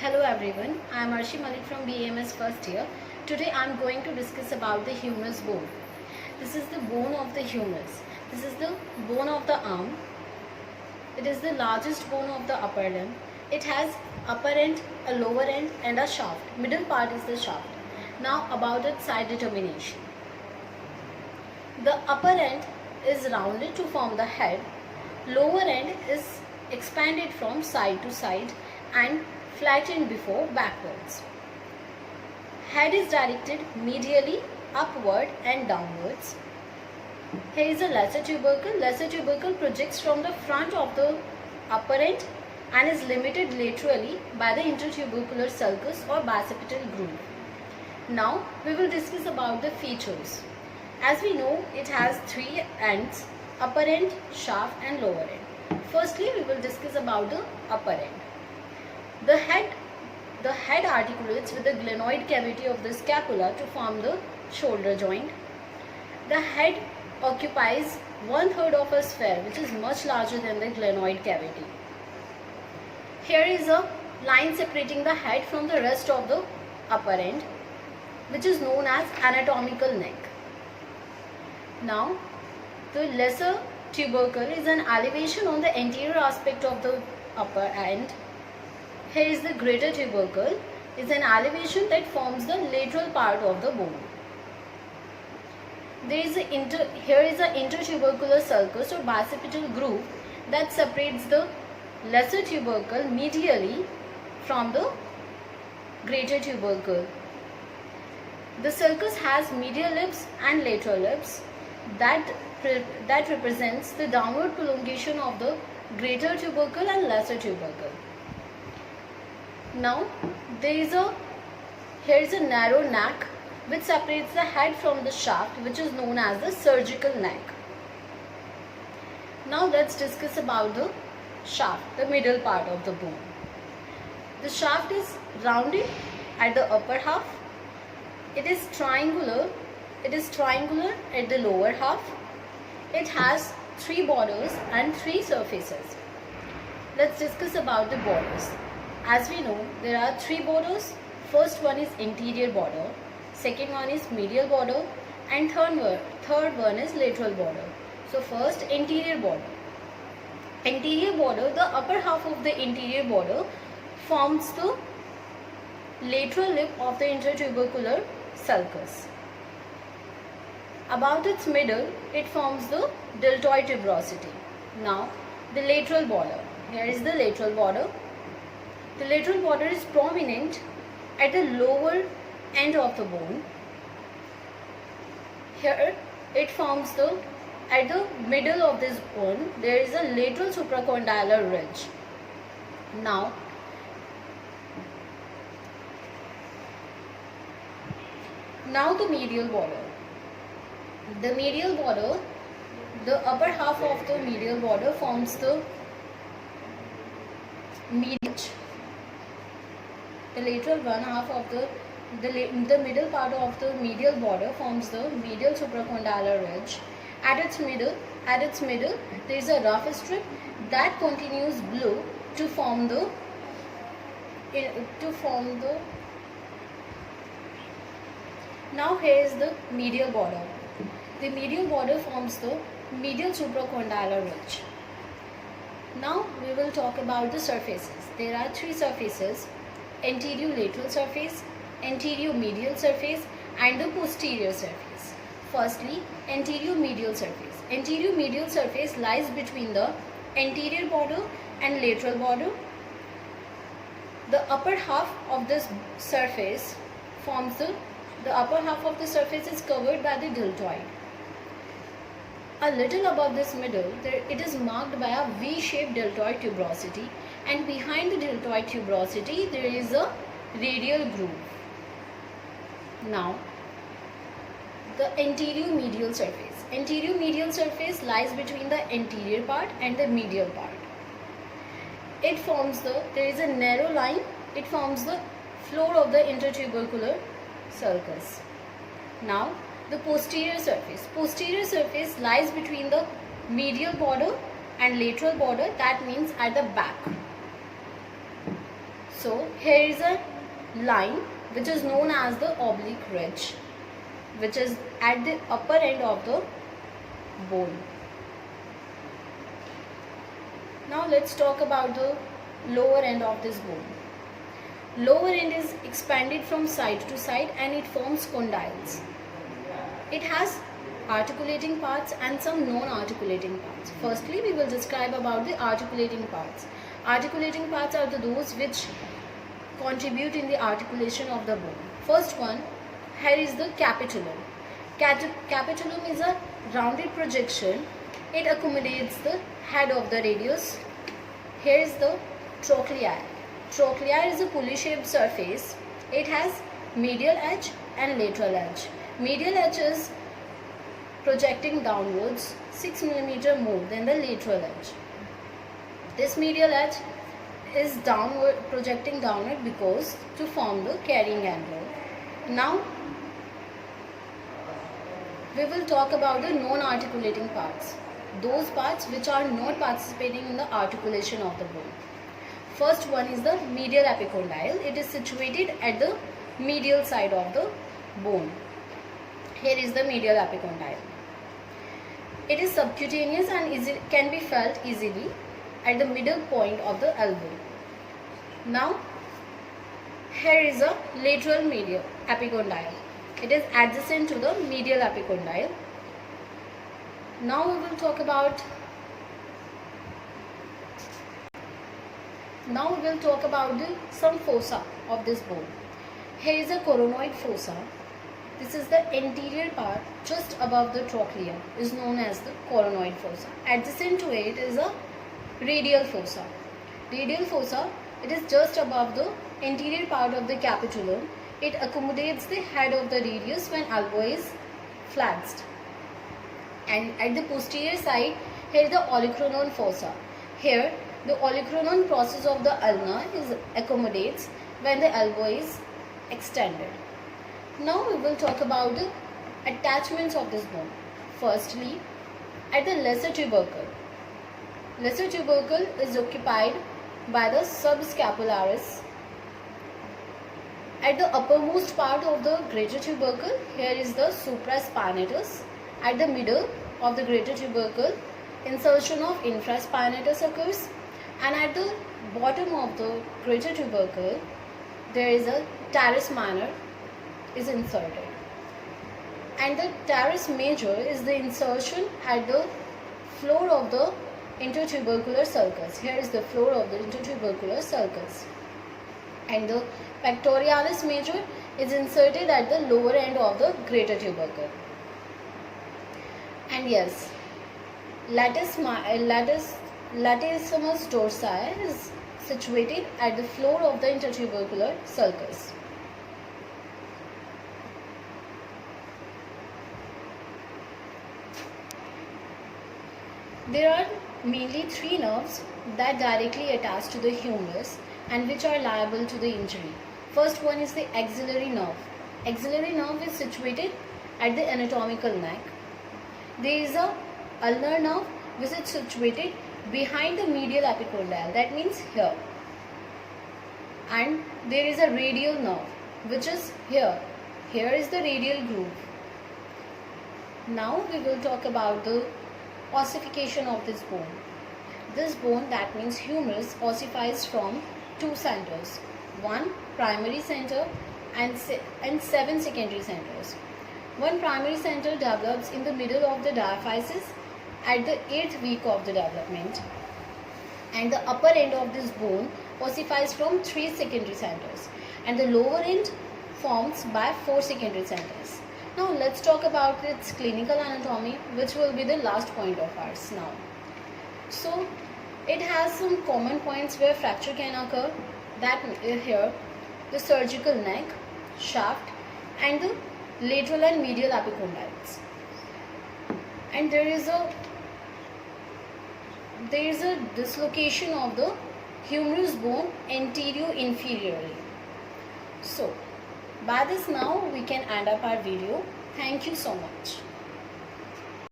Hello everyone, I am Arshi Malik from BAMS first year. Today I am going to discuss about the humerus bone. This is the bone of the humerus. This is the bone of the arm. It is the largest bone of the upper limb. It has upper end, a lower end and a shaft. Middle part is the shaft. Now about its side determination. The upper end is rounded to form the head. Lower end is expanded from side to side and flattened before backwards. Head is directed medially, upward and downwards. Here is a lesser tubercle. Lesser tubercle projects from the front of the upper end and is limited laterally by the intertubercular sulcus or bicipital groove. Now we will discuss about the features. As we know, it has three ends: upper end, shaft and lower end. Firstly, we will discuss about the upper end. The head articulates with the glenoid cavity of the scapula to form the shoulder joint. The head occupies 1/3 of a sphere, which is much larger than the glenoid cavity. Here is a line separating the head from the rest of the upper end, which is known as anatomical neck. Now, the lesser tubercle is an elevation on the anterior aspect of the upper end. Here is the greater tubercle, is an elevation that forms the lateral part of the bone. Here is an intertubercular sulcus or bicipital groove that separates the lesser tubercle medially from the greater tubercle. The sulcus has medial lips and lateral lips that represents the downward prolongation of the greater tubercle and lesser tubercle. Now, here is a narrow neck which separates the head from the shaft, which is known as the surgical neck. Now let's discuss about the shaft, the middle part of the bone. The shaft is rounded at the upper half. It is triangular at the lower half. It has three borders and three surfaces. Let's discuss about the borders. As we know, there are three borders. First one is interior border, second one is medial border, and third one is lateral border. So first, interior border. Interior border, the upper half of the interior border forms the lateral lip of the intertubercular sulcus. About its middle, it forms the deltoid tuberosity. Now, the lateral border. Here is the lateral border. The lateral border is prominent at the lower end of the bone. Here, it forms at the middle of this bone, there is a lateral supracondylar ridge. Now the medial border. The medial border, the upper half of the medial border forms the medial. The lateral one half of the middle part of the medial border forms the medial supracondylar ridge. At its middle, there is a rough strip that continues below to form the. Now here is the medial border. The medial border forms the medial supracondylar ridge. Now we will talk about the surfaces. There are three surfaces: anterior lateral surface, anterior medial surface and the posterior surface. Firstly, anterior medial surface. Anterior medial surface lies between the anterior border and lateral border. The upper half of this surface is covered by the deltoid. A little above this middle, it is marked by a V-shaped deltoid tuberosity, and behind the deltoid tuberosity there is a radial groove. Now, the anterior medial surface. Anterior medial surface lies between the anterior part and the medial part. There is a narrow line. It forms the floor of the intertubercular sulcus. Now, the posterior surface. Posterior surface lies between the medial border and lateral border, that means at the back. So here is a line which is known as the oblique ridge, which is at the upper end of the bone. Now let's talk about the lower end of this bone. Lower end is expanded from side to side and it forms condyles. It has articulating parts and some non-articulating parts. Firstly, we will describe about the articulating parts. Articulating parts are those which contribute in the articulation of the bone. First one, here is the capitulum. Capitulum is a rounded projection. It accommodates the head of the radius. Here is the trochlea. Trochlea is a pulley-shaped surface. It has medial edge and lateral edge. Medial edge is projecting downwards 6 mm more than the lateral edge. This medial edge is projecting downward because to form the carrying angle. Now we will talk about the non-articulating parts. Those parts which are not participating in the articulation of the bone. First one is the medial epicondyle. It is situated at the medial side of the bone. Here is the medial epicondyle. It is subcutaneous and can be felt easily at the middle point of the elbow. Now, here is a lateral medial epicondyle. It is adjacent to the medial epicondyle. Now we will talk about some fossa of this bone. Here is a coronoid fossa. This is the anterior part just above the trochlea, is known as the coronoid fossa. Adjacent to it is a radial fossa. Radial fossa, it is just above the anterior part of the capitulum. It accommodates the head of the radius when elbow is flexed. And at the posterior side, here is the olecranon fossa. Here, the olecranon process of the ulna accommodates when the elbow is extended. Now we will talk about the attachments of this bone. Firstly, at the lesser tubercle. Lesser tubercle is occupied by the subscapularis. At the uppermost part of the greater tubercle, here is the supraspinatus. At the middle of the greater tubercle, insertion of infraspinatus occurs, and at the bottom of the greater tubercle, there is a teres minor is inserted, and the teres major is the insertion at the floor of the intertubercular sulcus. Here is the floor of the intertubercular sulcus, and the pectoralis major is inserted at the lower end of the greater tubercle. And yes, latissimus dorsi is situated at the floor of the intertubercular sulcus. There are mainly three nerves that directly attach to the humerus and which are liable to the injury. First one is the axillary nerve. Axillary nerve is situated at the anatomical neck. There is a ulnar nerve which is situated behind the medial epicondyle, that means here. And there is a radial nerve which is here. Here is the radial groove. Now we will talk about the ossification of this bone. This bone, that means humerus, ossifies from two centers. One primary center and 7 secondary centers. One primary center develops in the middle of the diaphysis at the 8th week of the development, and the upper end of this bone ossifies from 3 secondary centers, and the lower end forms by 4 secondary centers. Now let's talk about its clinical anatomy, which will be the last point of ours now. So it has some common points where fracture can occur, that here the surgical neck, shaft, and the lateral and medial epicondyles. And there is a dislocation of the humerus bone anterior-inferiorly. So by this now we can end up our video. Thank you so much.